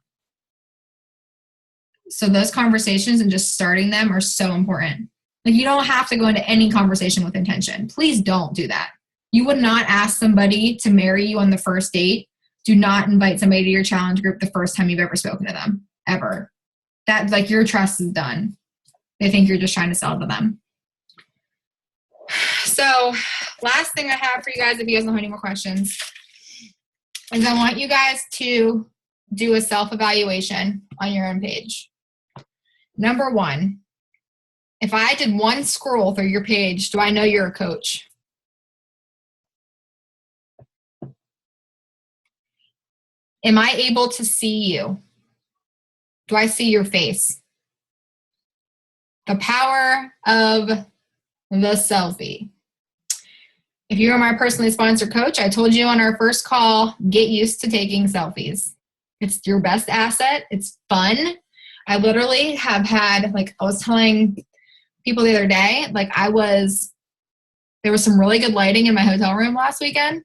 So those conversations and just starting them are so important. Like, you don't have to go into any conversation with intention. Please don't do that. You would not ask somebody to marry you on the first date. Do not invite somebody to your challenge group the first time you've ever spoken to them, ever. That, like, your trust is done. They think you're just trying to sell to them. So last thing I have for you guys, if you guys don't have any more questions, is I want you guys to do a self-evaluation on your own page. Number one, if I did one scroll through your page, do I know you're a coach? Am I able to see you? Do I see your face? The power of the selfie. If you are my personally sponsored coach, I told you on our first call, get used to taking selfies. It's your best asset. It's fun. I literally have had, like I was telling people the other day, there was some really good lighting in my hotel room last weekend.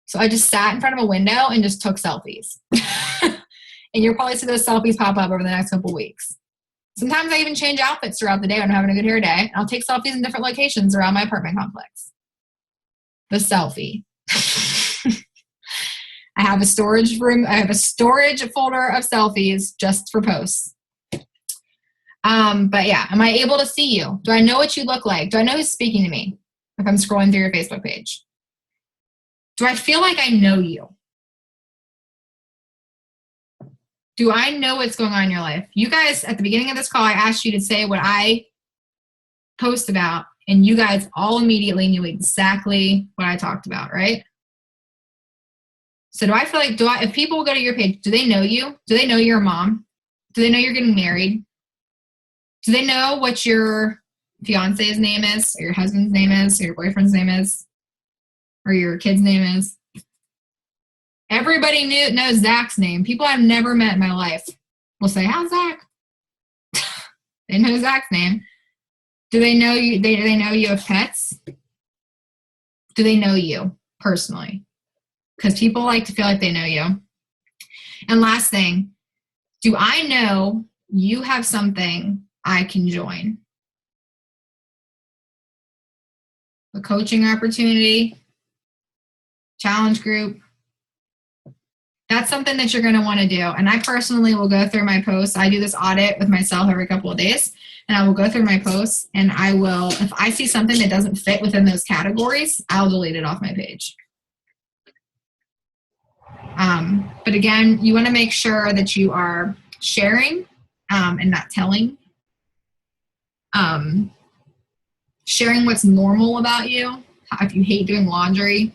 So I just sat in front of a window and just took selfies. And you'll probably see those selfies pop up over the next couple weeks. Sometimes I even change outfits throughout the day when I'm having a good hair day. I'll take selfies in different locations around my apartment complex. The selfie. I have a storage room. I have a storage folder of selfies just for posts. But yeah, am I able to see you? Do I know what you look like? Do I know who's speaking to me if I'm scrolling through your Facebook page? Do I feel like I know you? Do I know what's going on in your life? You guys, at the beginning of this call, I asked you to say what I post about, and you guys all immediately knew exactly what I talked about, right? So do I feel like, if people go to your page, do they know you? Do they know you're a mom? Do they know you're getting married? Do they know what your fiance's name is, or your husband's name is, or your boyfriend's name is, or your kid's name is? Everybody knows Zach's name. People I've never met in my life will say, how's Zach? They know Zach's name. Do they know you? Do they know you have pets? Do they know you personally? Because people like to feel like they know you. And last thing, do I know you have something I can join? A coaching opportunity, challenge group. That's something that you're going to want to do. And I personally will go through my posts. I do this audit with myself every couple of days. And I will go through my posts, and I will, if I see something that doesn't fit within those categories, I'll delete it off my page. But again, you want to make sure that you are sharing and not telling. Sharing what's normal about you. If you hate doing laundry,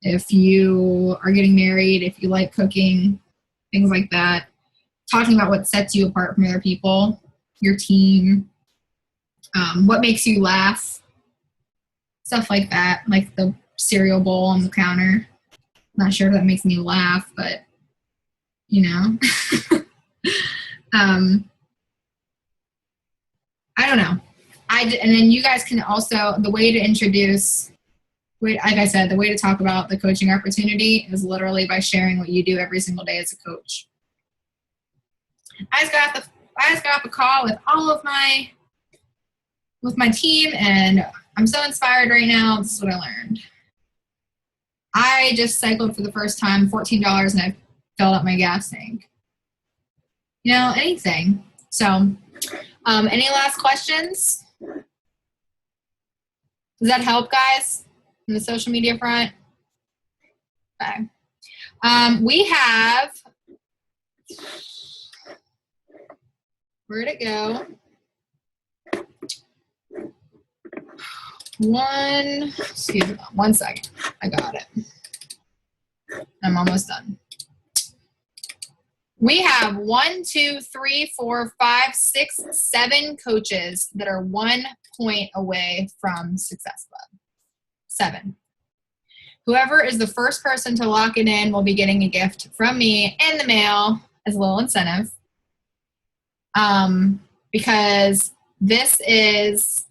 if you are getting married, if you like cooking, things like that. Talking about what sets you apart from other people, your team, what makes you laugh, stuff like that, like the cereal bowl on the counter. Not sure if that makes me laugh, but you know. I don't know. And then you guys can also, the way to introduce, like I said, the way to talk about the coaching opportunity is literally by sharing what you do every single day as a coach. I just got off a call with my team, and I'm so inspired right now. This is what I learned. I just cycled for the first time $14 and I filled up my gas tank. You know, anything. So, any last questions? Does that help, guys, in the social media front? Okay. We have, where'd it go? One second. I got it. I'm almost done. We have 1, 2, 3, 4, 5, 6, 7 coaches that are 1 point away from Success Club. 7. Whoever is the first person to lock it in will be getting a gift from me in the mail as a little incentive. Because this is,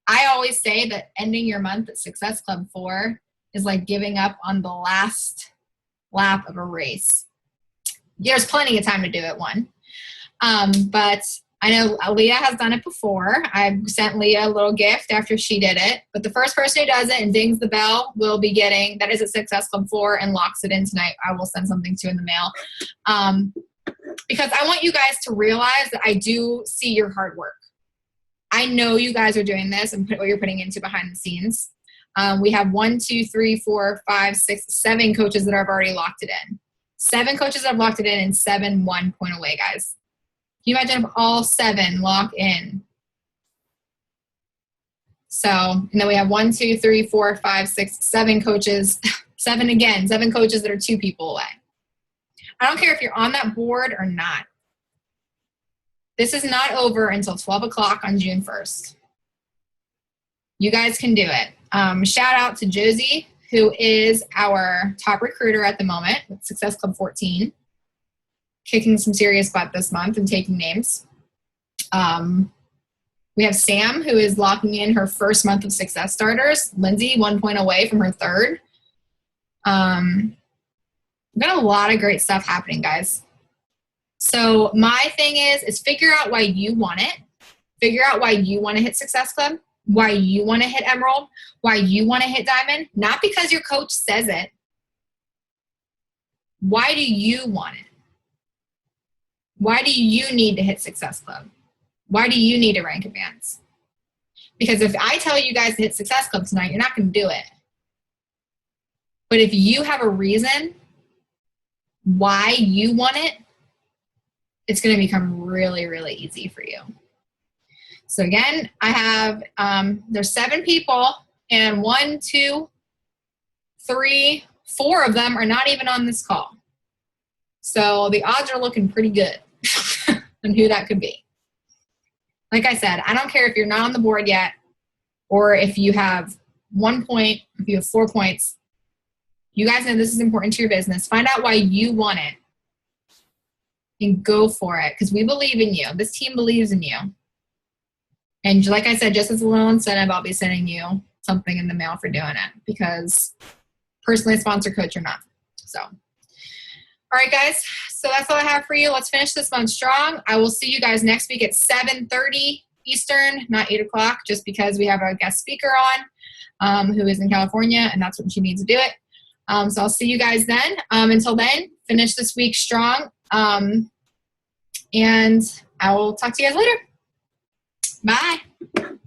I always say that ending your month at Success Club 4 is like giving up on the last lap of a race. There's plenty of time to do it, but I know Leah has done it before. I sent Leah a little gift after she did it, but the first person who does it and dings the bell will be getting, that is at Success Club 4 and locks it in tonight. I will send something to in the mail. Because I want you guys to realize that I do see your hard work. I know you guys are doing this and what you're putting into behind the scenes. We have 1, 2, 3, 4, 5, 6, 7 coaches that have already locked it in. 7 coaches have locked it in and 7 1 point away, guys. you imagine if all 7 lock in? So, and then we have 1, 2, 3, 4, 5, 6, 7 coaches. 7 again, 7 coaches that are 2 people away. I don't care if you're on that board or not. This is not over until 12 o'clock on June 1st. You guys can do it. Shout out to Josie, who is our top recruiter at the moment with Success Club 14, kicking some serious butt this month and taking names. We have Sam, who is locking in her first month of Success Starters. Lindsay, 1 point away from her third. We've got a lot of great stuff happening, guys. So my thing is figure out why you want it. Figure out why you want to hit Success Club, why you want to hit Emerald, why you want to hit Diamond, not because your coach says it. Why do you want it? Why do you need to hit Success Club? Why do you need to rank advance? Because if I tell you guys to hit Success Club tonight, you're not going to do it. But if you have a reason why you want it, it's going to become really, really easy for you. So again, I have, there's 7 people, and 1, 2, 3, 4 of them are not even on this call. So the odds are looking pretty good on who that could be. Like I said, I don't care if you're not on the board yet, or if you have 1 point, if you have 4 points. You guys know this is important to your business. Find out why you want it and go for it, because we believe in you. This team believes in you. And like I said, just as a little incentive, I'll be sending you something in the mail for doing it, because personally sponsored coach or not. So, all right, guys. So that's all I have for you. Let's finish this month strong. I will see you guys next week at 7:30 Eastern, not 8 o'clock, just because we have a guest speaker on who is in California, and that's when she needs to do it. So I'll see you guys then. Until then, finish this week strong. And I will talk to you guys later. Bye.